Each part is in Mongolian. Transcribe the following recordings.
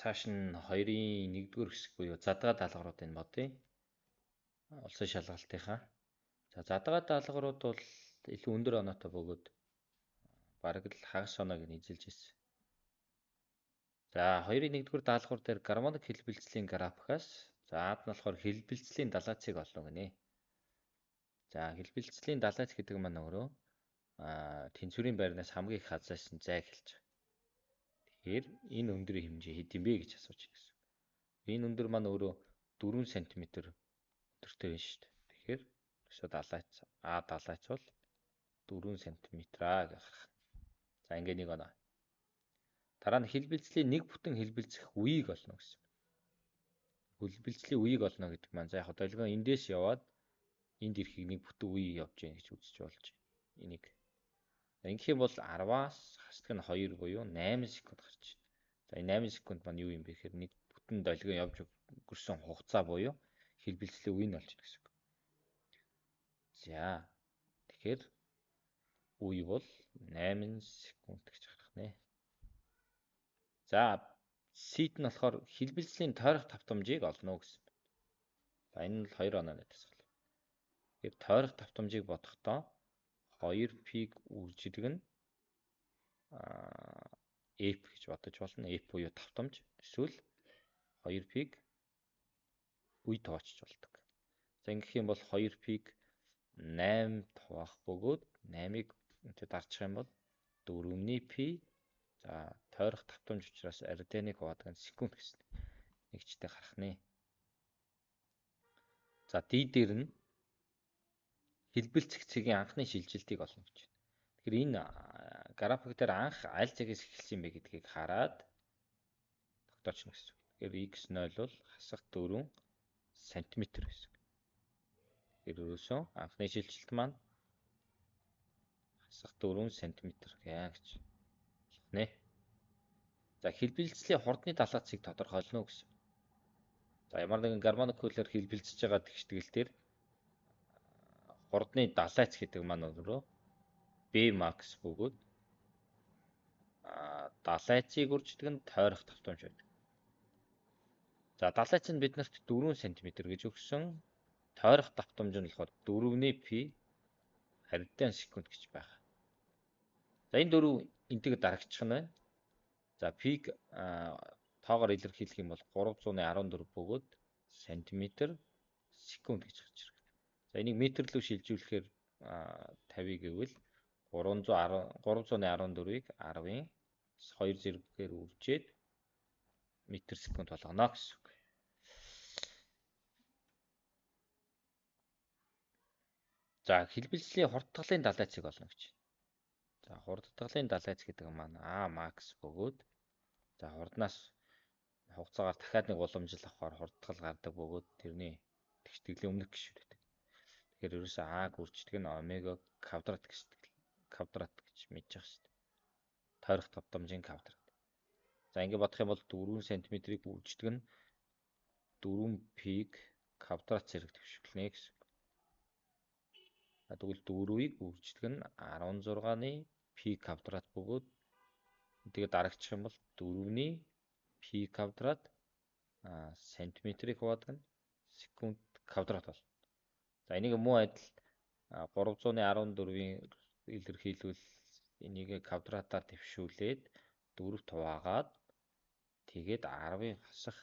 цааш нь 2-ын 1-р хэсэг буюу задгаа даалгавруудыг бодъё. Улсын шалгалтынхаа. За задгаа даалгаврууд бол илүү өндөр оноотой бөгөөд бараг л хагас оноог нь эзэлж ирсэн. За 2-ын 1-р даалгавар дээр гармоник хэлбэлцлийн графикаас заад нь болохоор хэлбэлцлийн далайцыг олно гинэ. За хэлбэлцлийн далайц гэдэг маань өөрөө тэнцвэрийн байрнаас хамгийн их хазаасан зай хэлж байгаа. Тэгэхээр энэ өндрийн хэмжээ хэд юм бэ гэж асууж байна гэсэн. Энэ өндөр маань өөрөө 4 см өндөртэй байна шүү дээ. Тэгэхээр өсөө далайц далайц бол 4 см гэх гарах. За ингээ нэг оноо. Дараа нь хэлбэлцлийн нэг бүтэн хэлбэлцэх үеийг олно гэсэн. Хэлбэлцлийн үеийг олно гэдэг маань за яг долгион эндээс яваад энд ирэхийг нэг бүтэн үе явж гэнэ гэж үзэж болж байна. Энийг. Ингэх юм бол 10-аас хасдаг нь 2 буюу 8 секунд гарч байна. За энэ 8 секунд маань юу юм бэ гэхээр нэг бүтэн долгион явж өнгөрсөн хугацаа буюу хэлбэлцлийн үе нь болж байна гэсэн үг. За тэгэхээр үе бол 8 секунд гэж гарах нэ. За сит нь болохоор хэлбэлцлийн тойрох давтамжийг олно гэсэн. За энэ нь 2 онооны дасгал. Тэгэхээр тойрох давтамжийг бодохдоо 2 пиг үржидэг нь F гэж бодож болно. F буюу давтамж эсвэл 2 пиг үе тоочж болдог. За ингэх юм бол 2 пиг 8 хуваах бөгөөд 8-ыг өнтөд дарчих юм бол 4-ний пи за тойрох давтамж учраас арденыг хуваадаг нь секунд гэсэн нэгжтэй гарах нэ. За D дээр нь хэлбэлцэх цэгийн анхны шилжилтийг олно гэж байна. Тэгэхээр энэ график дээр анх аль цагаас эхэлсэн бэ гэдгийг хараад тогтоочно гэсэн. Тэгэхээр x0 бол хасах 4 см гэсэн. Ерөөсөө анхны шилжилт маань хасах 4 см гэж нэ. За хэлбэлцлийн хурдны далайцыг тодорхойлно гэсэн. За ямар нэгэн гармоникулаар хэлбэлцэж байгаа тэгштгэл дээр хурдны далайц гэдэг маань өөрөө Bmax бөгөөд далайцыг үрждэг нь тойрох давтамж байдаг. За далайц нь биднэрт 4 см гэж өгсөн. Тойрох давтамж нь болохоор 4-ний пи арден секунд гэж байна. За энэ дөрөв энтэйг дарагчих нь байна. За пиг тоогоор илэрхийлэх юм бол 314 бөгөөд сантиметр секунд гэж гарч ирэх. За энийг метр рүү шилжүүлэхээр 50 гэвэл 314-ийг 10-ын 2 зэрэгээр үржээд метр секунд болгоно гэсэн үг. За хэлбэлцлийн хурдтгалын далайцыг олно гэж. За хурдтгалын далайц гэдэг нь маань max бөгөөд за хурднаас хугацаагаар дахиад нэг уламжил авахаар хурдтгал гардаг бөгөөд тэрний тэгштгэлийн өмнөх гишүүрээд. Тэгэхээр ерөөсөө А-г үрждэг нь омега квадрат гэж мэдж байгаа шүү дээ. Тойрох давтамжийн квадрат. За ингэ бодох юм бол 4 см-ийг үрждэг нь 4 пиг квадрат зэрэг төвшүүлнэ гэсэн. Тэгвэл 4-ийг үрждэг нь 16-ны пи квадрат бөгөөд тэгээд дарагчих юм бол 4-ний пи квадрат сантиметрийг хуваадаг нь секунд квадрат болно. За энийг муу адил 314-ийн илэрхийлвэл энийг квадратаар дэвшүүлээд 4-т хуваагаад тэгээд 10-ын хасах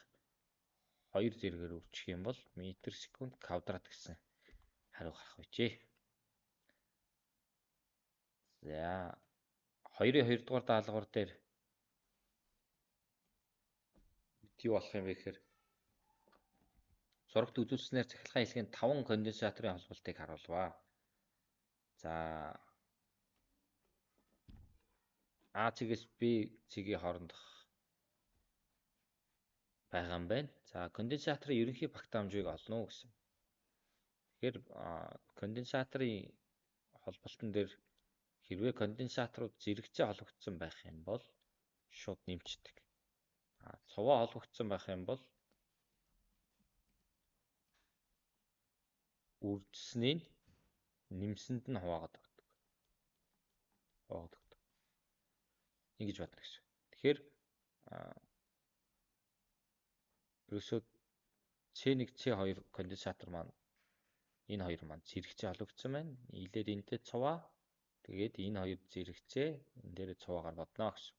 2 зэрэгээр үржих юм бол метр секунд квадрат гэсэн хариу гарах байжээ. За 2-ын 2 дугаар даалгавар дээр юу болох юм бэ гэхээр зурагт үзүүлснээр цахилгаан хэлхийн 5 конденсаторын холболтыг харуулваа. За А цэгээс Б цэгийн хоорондох байгаа юм байна. За конденсаторын ерөнхий багтаамжийг олно гэсэн. Тэгэхээр конденсаторын холболтон дээр хэрвээ конденсаторууд зэрэгцээ холбогдсон байх юм бол шууд нэмчдэг. Цуваа холбогдсон байх юм бол үржсэнийг нэмсэнд нь хуваагаад өгдөг. Ингэж бодно гэсэн. Тэгэхээр Ерөөсөө C1, C2 конденсатор маань энэ хоёр маань зэрэгцээ холбогдсон байна. Нийлээд энтэй цуваа. Тэгээд энэ хоёр зэрэгцээ энэ дээр цуваагаар бодно гэсэн.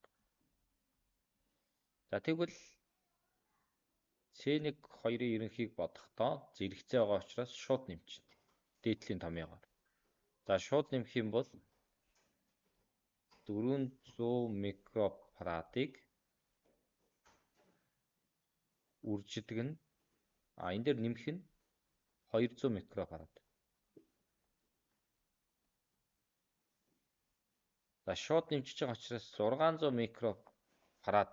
За тэгвэл C1 2-ын ерөнхийг бодохдоо зэрэгцээ байгаа учраас шууд нэмчихнэ. Дээдлийн томьёогоор. За шууд нэмэх юм бол 400 микрофарадыг үржидэг нь энэ дээр нэмэх нь 200 микрофарад. За шууд нэмчихэж байгаа учраас 600 микрофарад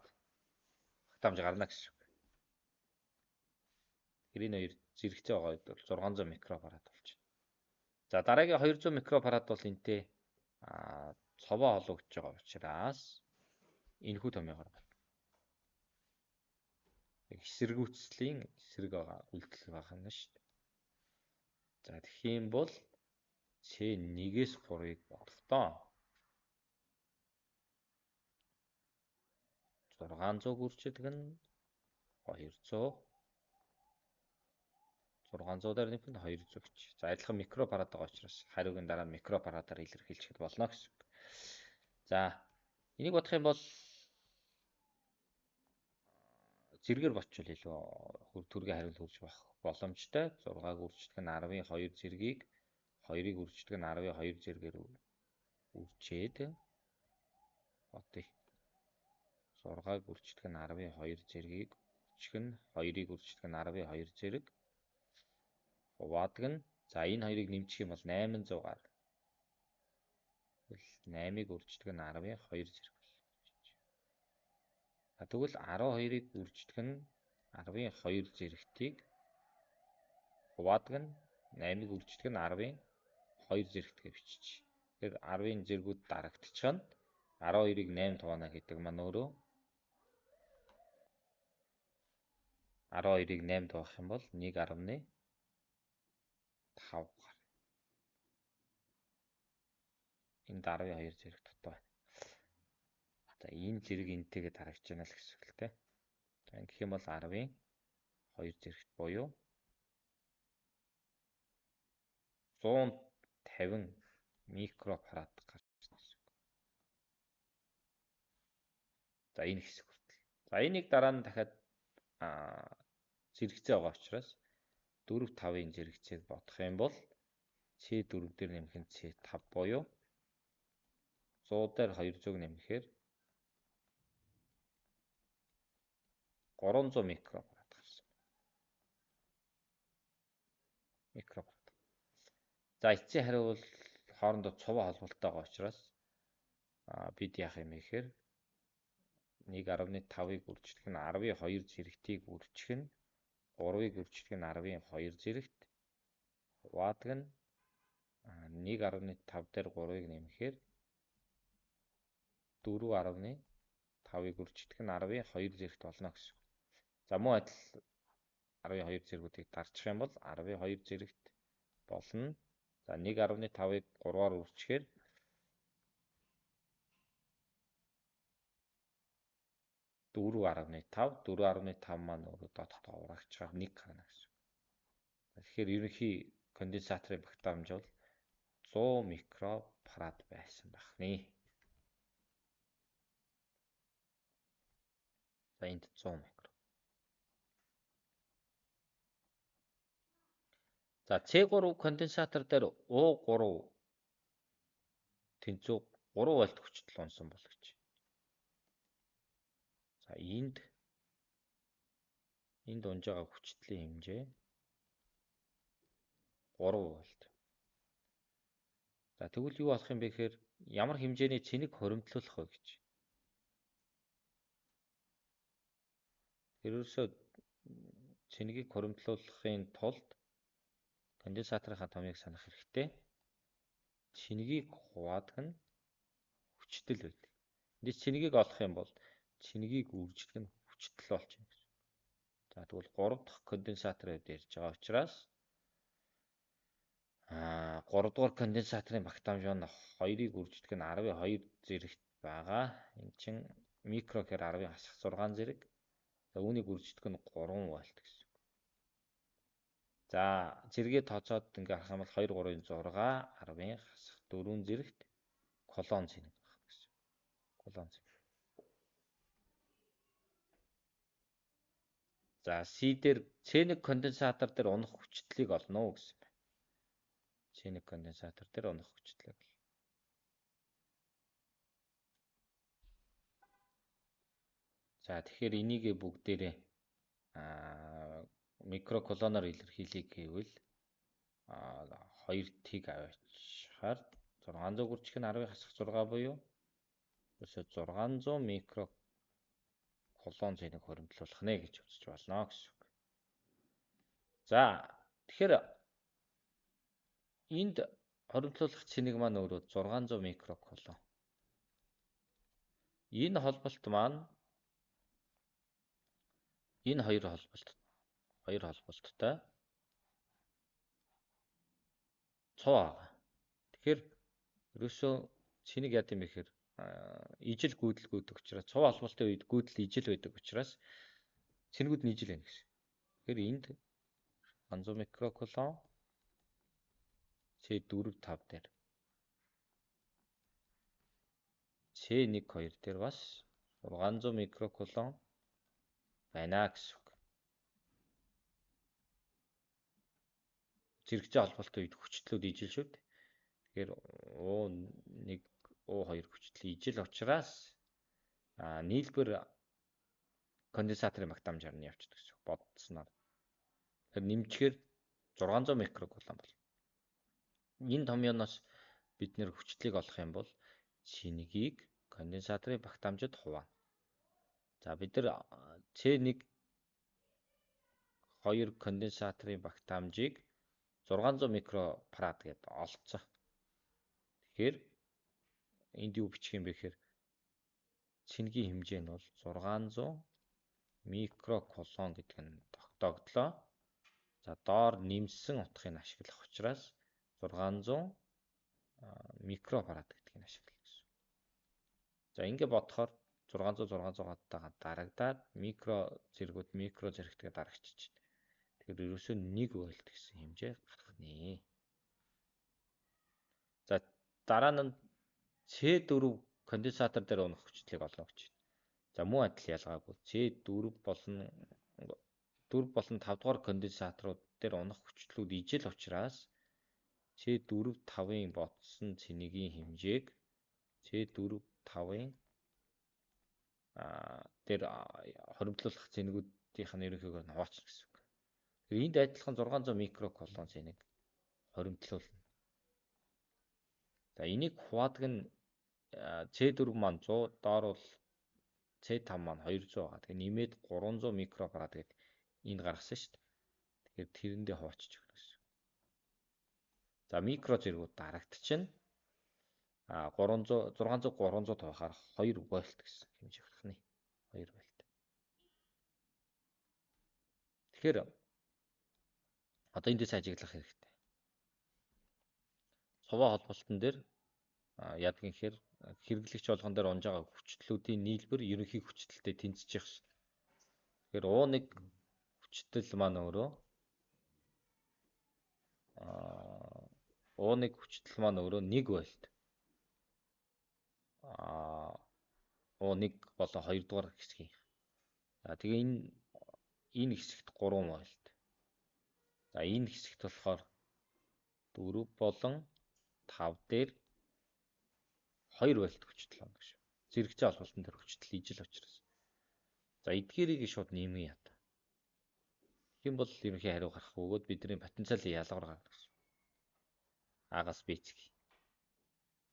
багтаамж гарна гэсэн үг. Энэ хоёр зэрэгцээ байгаа үед бол 600 микрофарад болчихно. За дараагийн 200 микрофарад бол энтэй цовоо холбогдож байгаа учраас энэхүү томьёогоор байна. Эсэргүүцлийн эсрэг байгаа үйлдэл байгаа юм шүү дээ. За тэгэх юм бол C1-ээс 3-ыг бодохдоо 600 үржидэг нь 200 600 дээр нэмэх нь 200 гэж. За адилхан микрофарад байгаа учраас хариугийн дараа нь микрофарадаар илэрхийлж болно гэсэн үг. За энийг бодох юм бол зэргээр бодчвол илүү түргийн хариулт хүрч болох боломжтой. 6-г үржидэг нь 10-ын 2 зэргийг 2-ыг үржидэг нь 10-ын 2 зэргээр үржээд бодъё. 6-г үржидэг нь 10-ын 2 зэргийг үржих нь 2-ыг үржидэг нь 10-ын 2 зэрэг хуваадаг нь за энэ хоёрыг нэмчих юм бол 800 гарна. 8-ыг үржидэг нь 10-ын 2 зэрэг болно. Тэгвэл 12-ыг үржидэг нь 10-ын 2 зэрэгтийг хуваадаг нь 8-ыг үржидэг нь 10-ын 2 зэрэгтгээ бичиж. Тэгэхээр 10-ын зэргүүд дарагдчихна. 12-ыг 8 туваана гэдэг маань өөрөө 12-ыг 8 туваах юм бол 1.5 гарна. Энд 10-ын 2 зэрэг дутуу байна. За энэ зэрэг энтэйгээ дарагдж байна л гэсэн үг л дээ. За ингэх юм бол 10-ын 2 зэрэгт буюу 150 микрофарад гарч ирсэн гэсэн үг. За энэ хэсэг хүртэл. За энийг дараа нь дахиад зэрэгцээ байгаа учраас 4 5-ын зэрэгцээг бодох юм бол C4 дээр нэмэх нь C5 буюу 100 дээр 200-г нэмэхээр 300 микрофарад гарсан. Микрофарад. За эцсийн хариу бол хоорондоо цуваа холболттой байгаа учраас бид яах юм бэ гэхээр 1.5-ыг үржидэг нь 10-ын 2 зэрэгтийг үржих нь 3-ыг үржидэг нь 10-ын 2 зэрэгт хуваадаг нь 1.5 дээр 3-ыг нэмэхээр 4.5-ыг үржидэг нь 10-ын 2 зэрэгт болно гэсэн. За мөн адил 10-ын 2 зэргүүдийг дарчих юм бол 10-ын 2 зэрэгт болно. За 1.5-ыг 3-аар үржихээр 4.5 маань өөрөө доотход урагч байгаа 1 гарна гэсэн. Тэгэхээр ерөнхий конденсаторын багтаамж бол 100 микрофарад байсан байна. За энд 100 микро. За C3 конденсатор дээр U3 тэнцүү 3 вольт хүчтэй унсан бол гэж. За энд унж байгаа хүчтлийн хэмжээ 3 вольт. За тэгвэл юу болох юм бэ гэхээр ямар хэмжээний цэник хоримтлуулах вэ гэж. Ерөөсөө цэнигийг хоримтлуулахын тулд конденсаторын томьёог санах хэрэгтэй. Цэнигийг хуваадаг нь хүчтэл байдаг. Энд цэнигийг олох юм бол цэнигийг үржих нь хүчтэл болчихно гэсэн. За тэгвэл 3 дахь конденсаторын үед ярьж байгаа учраас 3 дугаар конденсаторын багтаамж нь 2-ыг үржидэг нь 10-ын 2 зэрэгт байгаа. Энд чинь микро гэхээр 10-ын хасах 6 зэрэг За үүнийг үрждэг нь 3 вольт гэсэн. За зэрэгээ тооцоод ингээ харах юм бол 2 3 6 10-ын хасах 4 зэрэгт колон цэнэг байна гэсэн. Колон цэнэг. За C дээр C1 конденсатор дээр унах хүчтлийг олно уу гэсэн байна. C1 конденсатор дээр унах хүчтлийг. За тэгэхээр энийг бүгдээрээ микроколоноор илэрхийлэх гэвэл 2t авчаар 600 гүрчг нь 10-ыг хасах 6 буюу ерөөсөө 600 микро колон цэнэг хоригдлуулах нэ гэж үзэж болно гэсэн үг. За тэгэхээр энд хоригдлуулах цэнэг маань өөрөө 600 микро колон. Энэ холболт маань энэ хоёр холболттой цуу байгаа. Тэгэхээр ерөөсөө цэнийг яа гэм бэхээр ижил гүйдэл гүйдэг учраас цуу холболтын үед гүйдэл ижил байдаг учраас цэнэгүүд нь ижил байна гэсэн. Тэгэхээр энд 100 микроколон C4 5 дээр C1 2 дээр бас 600 микроколон байна гэсэн үг. Зэрэгцээ холболтын үед хүчтлүүд ижил шүү дээ. Тэгэхээр O1 O2 хүчтэл ижил учраас нийлбэр конденсаторын магтаамжаар нь явчихдаг гэсэн үг бодсноор. Тэгэхээр нэмчихээр 600 микроколон бол. Энэ томьёоноос бид нэр хүчтлийг олох юм бол C1-ийг конденсаторын багтаамжид хуваана. За бид нар C1 2 конденсаторын багтаамжийг 600 микрофарад гэдээ олцсон. Тэгэхээр энд юу бичих юм бэ гэхээр цэнэгийн хэмжээ нь бол 600 микроколон гэдэг нь тогтогдлоо. За доор нэмсэн утгыг ашиглах учраас 600 микрофарад гэдгийг ашиглах гэсэн. За ингэ бодохоор 600-600-аагаа дарагдаад микро зэрэгтэйгээ дарагчиж байна. Тэгэхээр ерөөсөө 1 вольт гэсэн хэмжээ гарах нэ. За дараа нь C4 конденсатор дээр унах хүчтлийг олно гэж байна. За мөн адил ялгаагүй C4 болон 5 дугаар конденсаторууд дээр унах хүчтлүүд ижил учраас C4 5-ын ботсон цэнэгийн хэмжээг C4 5-ын дээр хоригдлуулах цэнэгүүдийнх нь ерөнхийдөө хуваачна гэсэн үг. Тэгэхээр энд адилхан 600 микроколон цэнэг хоригдлуулна. За энийг хуваадаг нь C4 маань 100 доор бол C5 маань 200 байгаа. Тэгэхээр нэмээд 300 микрофарад гэдэг энд гаргасан шүү дээ. Тэгэхээр тэрэндээ хуваачиж өгнө гэсэн. За микро зэргүүд дарагдчихна. 600 300 тавихаар 2 вольт гэсэн хэмжээ гарах нь. 2 вольт. Тэгэхээр одоо эндээс ажиглах хэрэгтэй. Цуваа холболтон дээр яадаг юм хэр хэрэглэгч болгон дээр унж байгаа хүчтлүүдийн нийлбэр ерөнхий хүчтэлтэй тэнцэж явах шин. Тэгэхээр U1 хүчтэл маань өөрөө U1 хүчтэл маань өөрөө 1 вольт. U1 болон 2 дугаар хэсгийн. За тэгээ энэ хэсэгт 3 вольт. За энэ хэсэгт болохоор 4 болон 5 дээр 2 вольт хүчтэл байна гэж. Зэрэгцээ холболтон дээр хүчтэл ижил учраас. За эдгээрийг шууд нэмэн ята. Тэгэх юм бол ерөнхий хариу гарах бөгөөд бидний потенциалын ялгар гарна гэсэн. Агаас бэцэг.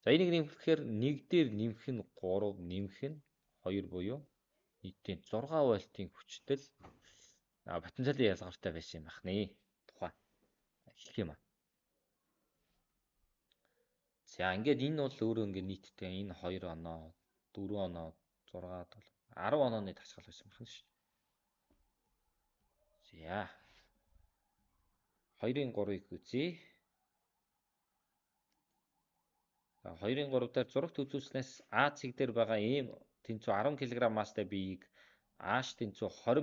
За энийг нэмэхээр 1 дээр нэмэх нь 3 нэмэх нь 2 буюу нийтийн 6 вольтын хүчтэл потенциалын ялгартай байсан юм байна нэ. Тухайн хэлэх юм аа. За ингээд энэ бол өөрөө ингээд нийтдээ энэ 2 оноо, 4 оноо, 6, 7, 10 онооны дасгал байсан байна шүү. За 2-ын 3-ыг үзье. За 2-ын 3 дээр зурагт үзүүлснээс А цэг дээр байгаа ийм тэнцүү 10 кг масстай биеийг Ааш тэнцүү 20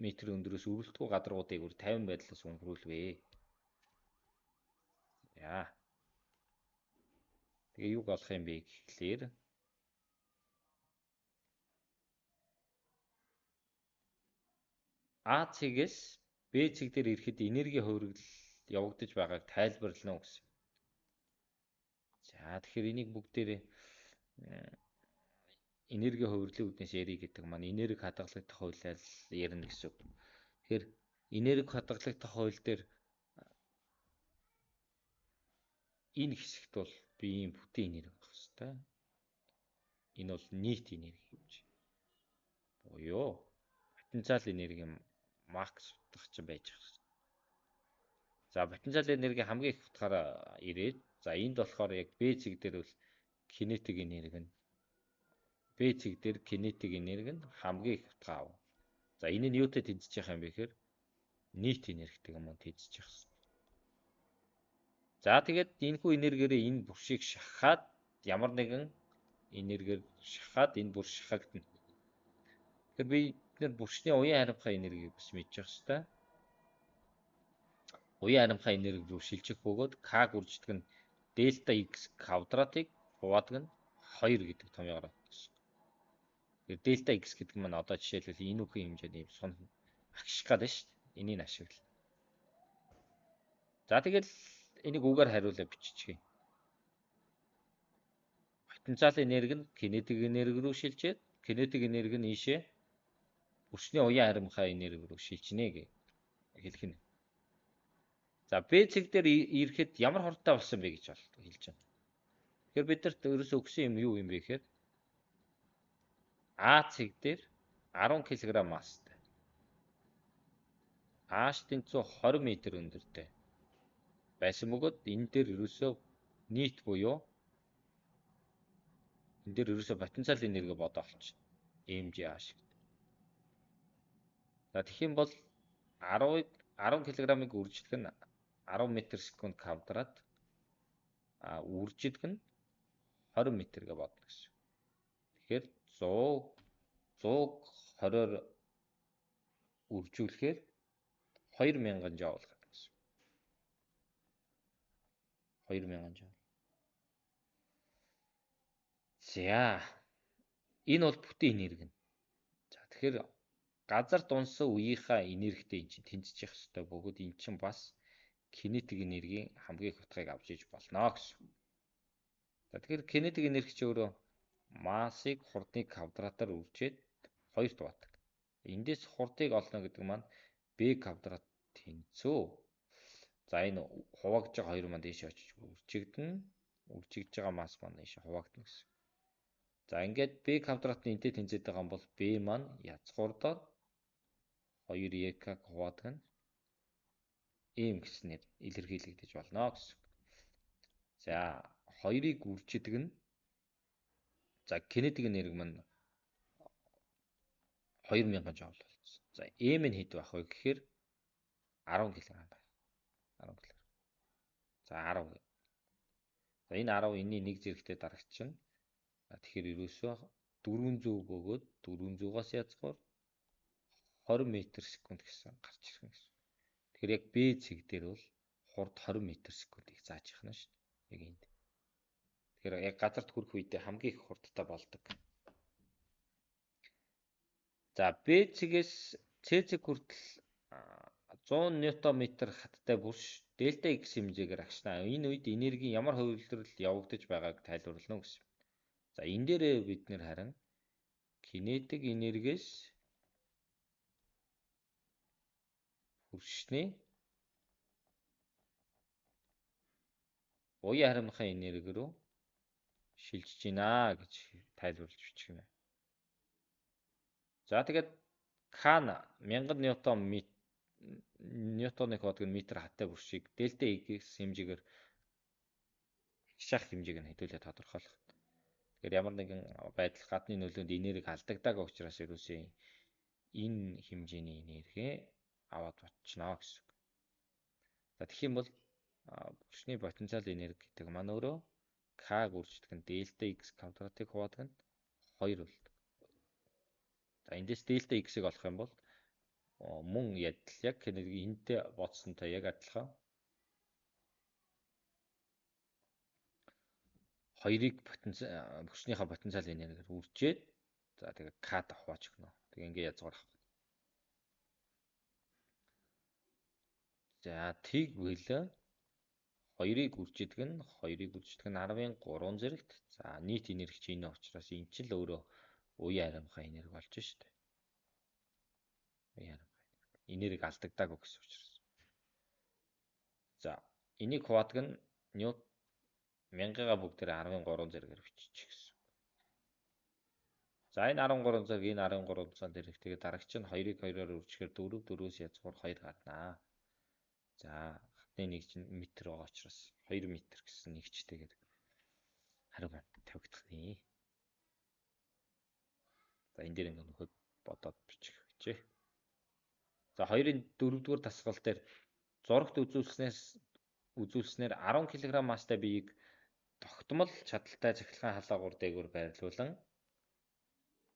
метр өндрөөс үргэлтгүй гадаргуудыг бүр 50 байдлаас өнгөрүүлвэ. Яа. Тэгээ юу болох юм бэ гэхлээр А цэгээс Б цэг дээр ирэхэд энерги хувиргал явагдаж байгааг тайлбарлана гэсэн. За тэгэхээр энийг бүгдээрээ энерги хувирлын үүднээс ярих гэдэг маань энерги хадгалагдах хуулиар ярина гэсэн үг. Тэгэхээр энерги хадгалагдах хууль дээр энэ хэсэгт бол биеийн бүтэн энерги байх хэвээр. Энэ бол нийт энерги хэмжээ. Буюу потенциал энерги макс утга чинь байж байгаа. За потенциал энерги хамгийн их утгаараа ирээд за энд болохоор яг B цэг дээр бол кинетик энерги нь B цэг дээр кинетик энерги нь хамгийн их утгаа авна. За энэ нь юутай тэнцэж байгаа юм бэ гэхээр нийт энергитэй юм тэнцэж байгаа юм. За тэгээд энэхүү энергиэрээ энэ бүршийг шахаад ямар нэгэн энергиэр шахаад энэ бүр шахагдана. Тэгэхээр бид нэр бүршний уян харамхай энергийг бас мэдчих хэвээр. Уян харамхай энерги рүү шилжих бөгөөд К гүрждэг нь дельта X квадратыг хуваадаг нь 2 гэдэг томьёогоор байна. Тэгэхээр дельта X гэдэг нь одоо жишээлбэл энэ үхэн хэмжээний сун агших гэдэг шүү дээ. Энийг ашиглана. За тэгэл энийг үгээр хариулаад биччихье. Потенциал энерги нь кинетик энерги рүү шилжээд кинетик энерги нь ийшээ бүршний уян харамхай энерги рүү шилжинэ гэж хэлэх нь. За B цэг дээр ирэхэд ямар хортой болсон бэ гэж хэлж байна. Тэгэхээр бидэрт ерөөсөө өгсөн юм юу юм бэ гэхээр А цэг дээр 10 кг масстай. Ааш тэнцүү 20 м өндөртэй байсан бөгөөд энэ дээр ерөөсөө нийт буюу энэ дээр ерөөсөө потенциал энерги бодоо олчих. mg/a шиг. За тэгэх юм бол 10 кг-ыг үржлэх нь 10 м/сек квадрат үржидэг нь 20 м гэж бодно гэсэн. Тэгэхээр 100-120-оор үржүүлэхээр 2000 джоул гэсэн. 2000 джоул. За энэ бол бүтэн энерги нь. За тэгэхээр газар дунсан үеийнхаа энергитэй эн чинь тэнцэж явах хэрэгтэй бөгөөд эн чинь бас кинетик энергийн хамгийн их утгыг авч иж болно гэсэн. За тэгэхээр кинетик энерги чи өөрөө массыг хурдны квадратаар үржээд 2 дуудаг. Эндээс хурдыг олно гэдэг маань B квадрат тэнцүү. За энэ хуваагдж байгаа хоёр маань дээш очиж үржигдэн. Үржигдэж байгаа масс маань ийшээ хуваагдана гэсэн. За ингээд B квадратны энтэй тэнцээд байгаа бол B маань язгуурдаад 2ek хуваадаг нь m гэснээр илэрхийлэгдэж болно гэсэн. За 2-ыг үржидэг нь за кинетик энерги маань 2000 джоул болсон. За m нь хэд байх вэ гэхээр 10 кг байна. 10 кг. За 10. За энэ 10 энэний нэг зэрэгтэй дарагчна. Тэгэхээр ерөөсөө 400 бөгөөд 400-аас язгуур 20 м/сек гэсэн гарч ирэх юм гэсэн. Тэгэхээр яг B цэг дээр бол хурд 20 м/сек-ийг зааж яхна шүү дээ. Яг энд. Тэгэхээр яг газарт хүрэх үедээ хамгийн их хурдтай болдог. За B цэгээс C цэг хүртэл 100 Нм хаттай бүрш дельта X хэмжээгээр агшна. Энэ үед энерги ямар хувилбарт явагдаж байгааг тайлбарлана гэсэн. За энэ дээрээ бид нэр харин кинетик энергиэс хүршний уян харамхай энерги рүү шилжиж байна гэж тайлбарлаж бичих юм. За тэгээд К-н 1000 ньютоны кодыг метр хаттай бүршийг дельта X хэмжээгээр агшаах хэмжээг нь хэдүүлээ тодорхойлох. Тэгэхээр ямар нэгэн байдал гадны нөлөөнд энерги алдагдааг учраас ерөөсөө энэ хэмжээний энерги аваад батчна гэсэн. За тэгэх юм бол бүршний потенциал энерги гэдэг маань өөрөө К гүрждэг нь дельта X квадратыг хуваадаг нь 2 болдог. За За эндээс дельта x-ийг олох юм бол мөн ядал яг энэтэй бодсонтой яг адилхан. 2-ыг хүчнийхээ потенциал энергээр үржээд за тэгээ k давхаач гэнэ. Тэгээ ингээ язгаар авах. За тэгвэл 2-ыг үржидэг нь 10-ын 3 зэрэгт. За нийт энерги чинь энэ учраас энэ ч л өөрөө уян хариумхай энерги болж штэ. Уян хариумхай энерги алдагдаагүй гэсэн учраас. За энийг хуваадаг нь ньют мянгага бүгдээр 10-ын 3 зэрэгээр бичиж гэсэн. За энэ 13 цаг энэ 13 цаг дээрх тэгээ дарагч нь 2-ыг 2-оор үржихээр 4 4-өөс язгуур 2 гарнаа. За хатны нэг чинь метр байгаа учраас 2 метр гэсэн нэгчтэйгээр хариу тавигдах нэ. За энэ дээр ингээ нөхөд бодоод бичих гэжээ. За 2-ын 4-р дасгал дээр зурагт үзүүлснээр 10 кг масстай биеийг тогтмол чадалтай цахилгаан халаагуур дээгүүр байрлуулан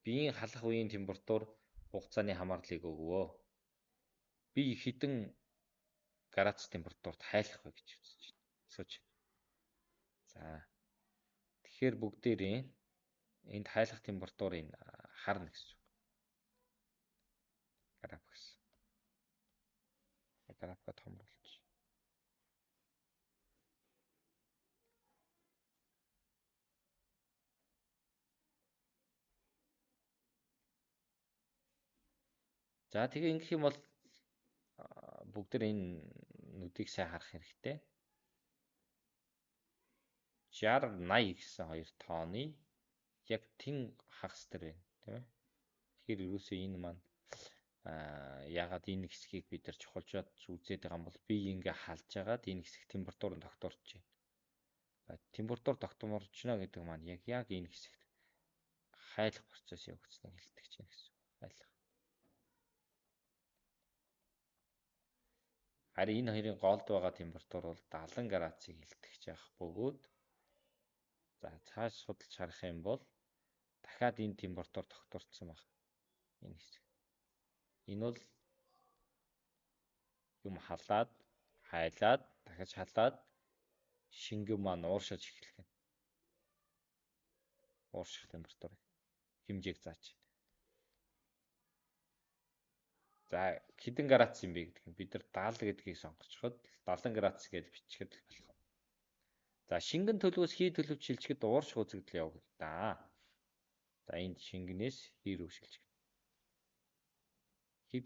биеийн халах үеийн температур хугацааны хамаарлыг өгвөө. Бие хэдэн градус температурт хайлах вэ гэж үзэж байна. Асууж байна. За тэгэхээр бүгдээрээ энд хайлах температурыг харна гэсэн үг. Граф гэсэн. Графка томруулж. За тэгээ ингэх юм бол бүгд энэ нүдийг сайн харах хэрэгтэй. 60 80 гэсэн хоёр тооны яг тэн хагас дээр байна, тийм ээ. Тэгэхээр юусе энэ маань ягаад энэ хэсгийг бид нар чухалчаад үзээд байгаа юм бол би ингээ халж агаад энэ хэсэг температурын тогтворч байна. Температур тогтворчно гэдэг маань яг энэ хэсэгт хайлах процесс явагдсныг хэлдэг чинь гэсэн. Хайлах. Харин энэ хоёрын голд байгаа температур бол 70 градусыг илтгэж явах бөгөөд за цааш судалж харах юм бол дахиад энэ температур тогтворцсон байна. Энэ хэсэг. Энэ бол юм халаад, хайлаад, дахиж халаад шингэн маань ууршиж эхлэх юм. Уурших температурыг хэмжээг зааж. За хэдэн градус юм бэ гэдэг нь бид нар 70 гэдгийг сонгочиход 70 градус гэж бичихэд болох. За шингэн төлөвөөс хий төлөвч шилжихэд уурших үзэгдэл явагдана да. За энд шингэнээс хий рүү шилжих.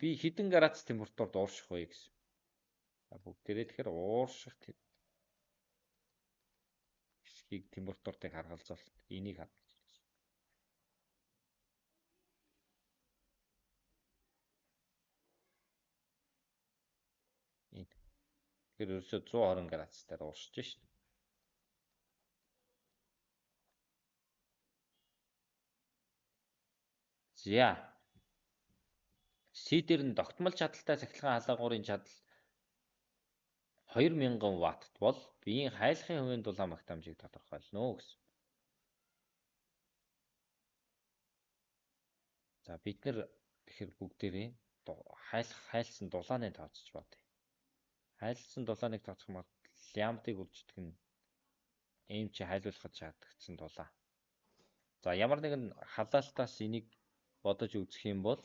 Би хэдэн градус температурд уурших вэ гэсэн. За бүгдээрээ тэгэхээр уурших хэсгийг температурыг харгалзуул. Энийг хад. Тэгэхээр ерөөсөө 120 градусаар ууршиж шин. За. С-дээр нь тогтмол чадалтай цахилгаан халаагуурын чадал 2000 ваттт бол биеийн хайлахын хувийн дулаан магтаамжийг тодорхойлно гэсэн. За бид нэр тэгэхээр бүгдээрээ хайлсан дулааны тооцож бодъё. Хайлсан дулааныг тооцох юм бол лямбдыг үрждэг нь эм чи хайлуулахад шаардагдсан дулаан. За ямар нэгэн халаалтаас энийг бодож үзэх юм бол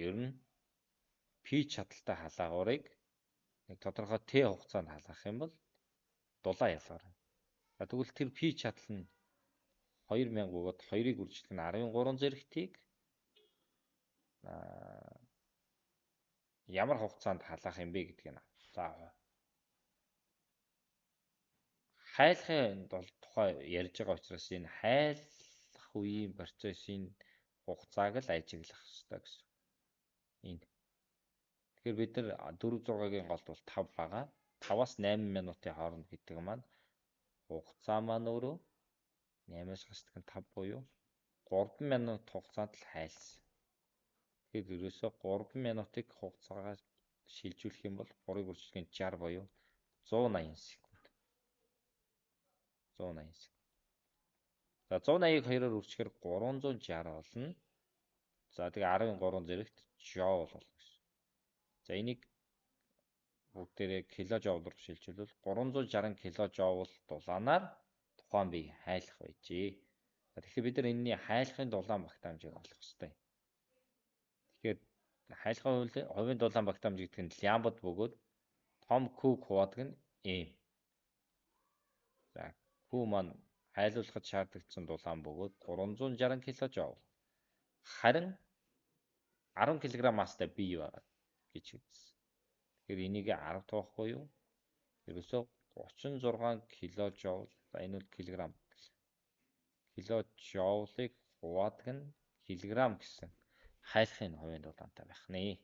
ер нь P чадалтай халаагуурыг нэг тодорхой T хугацаанд халаах юм бол дулаан ялгарна. За тэгвэл тэр P чадал нь 2000 бөгөөд 2-ыг үржих нь 13 зэрэгтийг ямар хугацаанд халаах юм бэ гэдгийг нь. За хайлахын тухай ярьж байгаа учраас энэ хайлах үеийн процессын хугацааг л ажиглах хэрэгтэй гэсэн. Энэ. Тэгэхээр бид нар 4-6-гийн голд бол 5 байгаа. 5-аас 8 минутын хооронд гэдэг маань хугацаа маань өөрөө 8-аас хасдаг нь 5 буюу 3 минут хугацаанд л хайлсан. Тэгэхээр ерөөсөө 3 минутыг хугацаагаар шилжүүлэх юм бол 3-ыг үржихийн 60 буюу 180 секунд. 180 секунд. За 182-оор үрчгээр 360 болно. За тэгээ 13 зэрэгт joule болно гэсэн. За энийг бүгдээрээ киложоул руу шилжүүлвэл 360 киложоул дулаанаар тухайн бие хайлах байжээ. Тэгэхээр бид нар энэний хайлахын дулаан багтаамжийг олох хэрэгтэй. Тэгэхээр хайлахын хувийн дулаан багтаамж гэдэг нь лямбд бөгөөд том Q квадрат нь M. За Q маань хайлуулахад шаардлагатай дулаан бөгөөд 360 киложоул. Харин 10 кг масстай бие байгаа гэж хэлсэн. Тэгэхээр энийг 10 тоохгүй юу? Ерөөсөө 36 киложоул. За энэ бол килограмм. Киложоулыг хувадаг нь килограмм гэсэн хайлахын хувийн дулаантай байх нэ.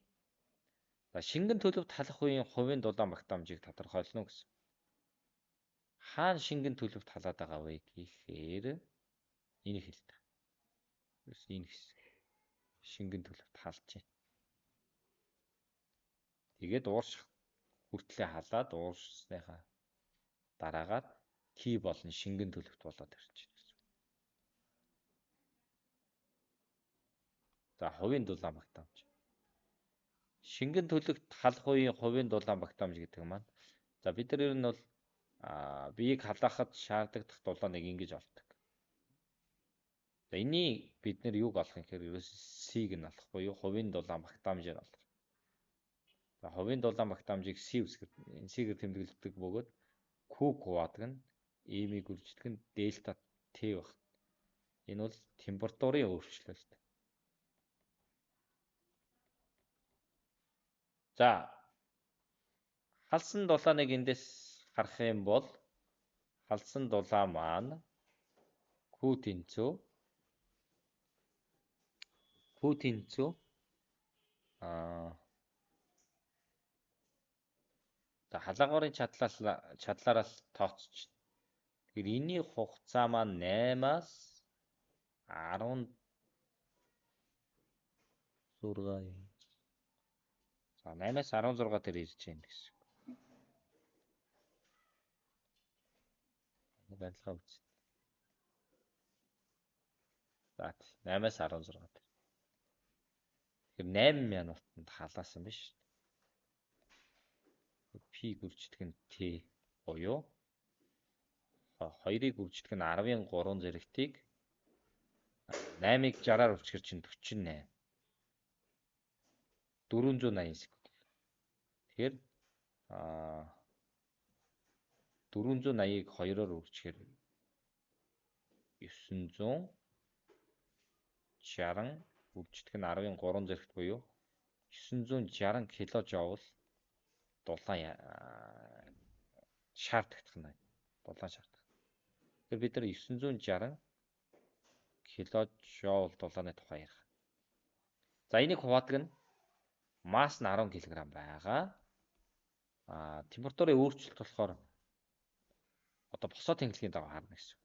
За шингэн төлөвт халах үеийн хувийн дулаан багтаамжийг тодорхойлно гэсэн. Хаана шингэн төлөвт халаад байгаа вэ гэхээр энийг хэлдэг. Энэ хэсэг шингэн төлөвт халж байна. Тэгээд уурших хүртлээр халаад уурсныхаа дараагаар T болон шингэн төлөвт болоод ирж байна гэсэн. За хувийн дулаан багтаамж. Шингэн төлөвт халах үеийн хувийн дулаан багтаамж гэдэг маань за бид нар ер нь бол биеийг халаахад шаардлагатай дулааныг ингэж олдог. За энийг бид нар юуг олох юм гэхээр ерөөс C-г нь олох буюу хувийн дулаан багтаамжийг олох. За хувийн дулаан багтаамжийг C-гээр тэмдэглэдэг бөгөөд Q квадрат нь M-ийг үржүүлэх нь дельта T баг. Энэ бол температурын өөрчлөлт. За халсан дулааныг эндээс харах юм бол халсан дулаан маань Q тэнцүү за халагуурын чадлаараас тооцож. Тэгэхээр энэний хугацаа маань 8-аас 16 юм. За 8-аас 16 дээр ирж байна гэсэн. Барилгаа үз. За 8-аас 16 дээр. Тэгэхээр 8 минутанд халаасан биш. P гүрждэг нь T буюу 2-ыг гүрждэг нь 10-ын 3 зэрэгтийг 8-ыг 60-аар үржихэр чинь 48. 480 секунд. Тэгэхээр 480-ыг 2-оор үржихээр 960 үрждэг нь 10-ын 3 зэрэгт буюу 960 киложоул дулаан шаарддаг нь. Дулаан шаарддаг. Тэгэхээр бид нар 960 киложоул дулааны тухай ярих. За энийг хувадаг нь масс нь 10 кг байгаа. Температурын өөрчлөлт болохоор одоо босоо тэнхлэгийн дагуу харна гэсэн.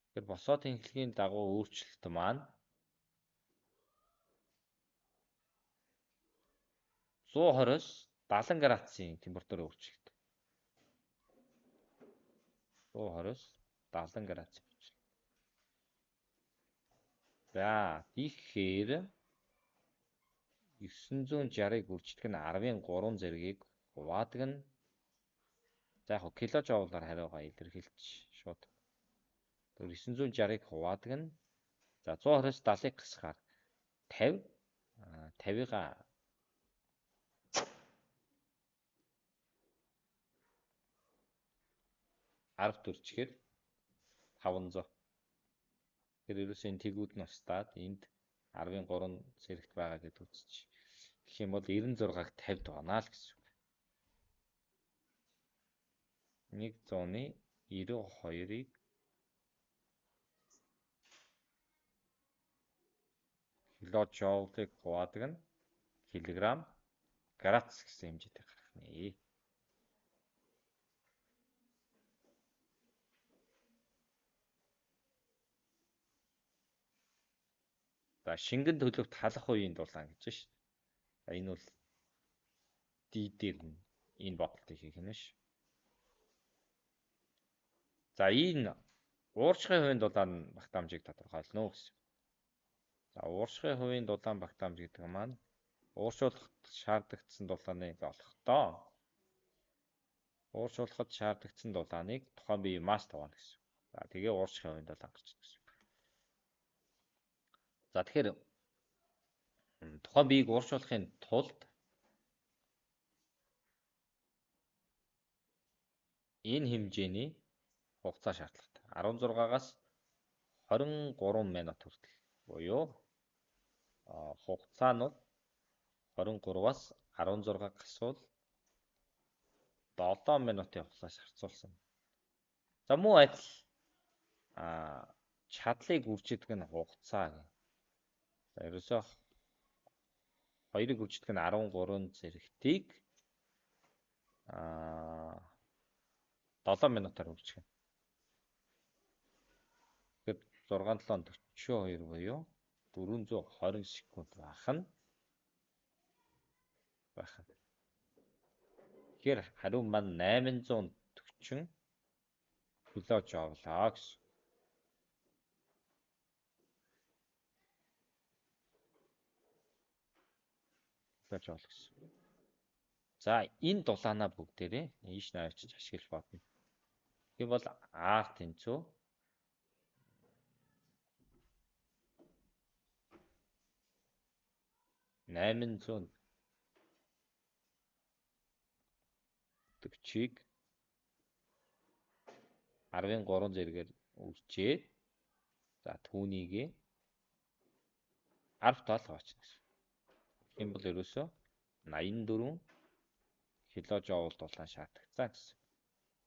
Тэгэхээр босоо тэнхлэгийн дагуу өөрчлөлт маань 120-с 70 градусын температурын өөрчлөлт. 120-с 70 градус. За тэгэхээр 960-ыг үрждэг нь 10-ын 3 зэргийг хуваадаг нь за яг киложоулаар хариугаа илэрхийлж шууд. 960-ыг хуваадаг нь за 120-с 70-ыг гасгаар 50 50-га 10 төрчихээр 500. Тэгэхээр ерөөсөө энэ тэгүүд нь устдаад энд 10-ын 3 зэрэгт байгаа гэдээ үзчих. Гэх юм бол 96-г 50 дуунаа л гэсэн үг. 192-ыг киложоулыг хуваадаг нь килограмм градус гэсэн хэмжээтэй гарах нэ. За шингэн төлөвт халах үеийн дулаан гэж шүү. За энэ бол D дээр нь энэ бодлыг хийх нь ш. За энэ Ууршихын хувийн дулаан багтаамжийг тодорхойлно гэсэн. За ууршихын хувийн дулаан багтаамж гэдэг нь маань ууршуулахад шаардагдсан дулааныг олохдоо ууршуулахад шаардагдсан дулааныг тухайн биеийн масс тоогно гэсэн. За тэгээ ууршихын хувийн дулаан гарч ирнэ гэсэн. За тэгэхээр тухайн биеийг ууршуулахын тулд энэ хэмжээний хугацаа шаардлагатай. 16-аас 23 минут хүртэл буюу хугацаа нь 23-аас 16 гасвал 7 минутын хугацаас харьцуулсан. За мөн адил чадлыг үржигдэх нь хугацаа гэх. За ерөөсөө 2-ыг үржигдэх нь 13 зэрэгтийг 7 минутаар үржих. Тэгэхээр 6-7-42 буюу 420 секунд байх нь. Тэгэхээр хариу маань 840 киложоулаа гэсэн. Киложоул гэсэн. За энэ дулаанаа бүгдээрээ ийш навчиж ашиглах болно. Тийм бол R тэнцүү 840-ыг 13 зэрэгээр үржээд за түүнийг 10 таал хоочихно гэсэн. Тийм бол ерөөсөө 84 киложоул дулаан шаардлагатай гэсэн.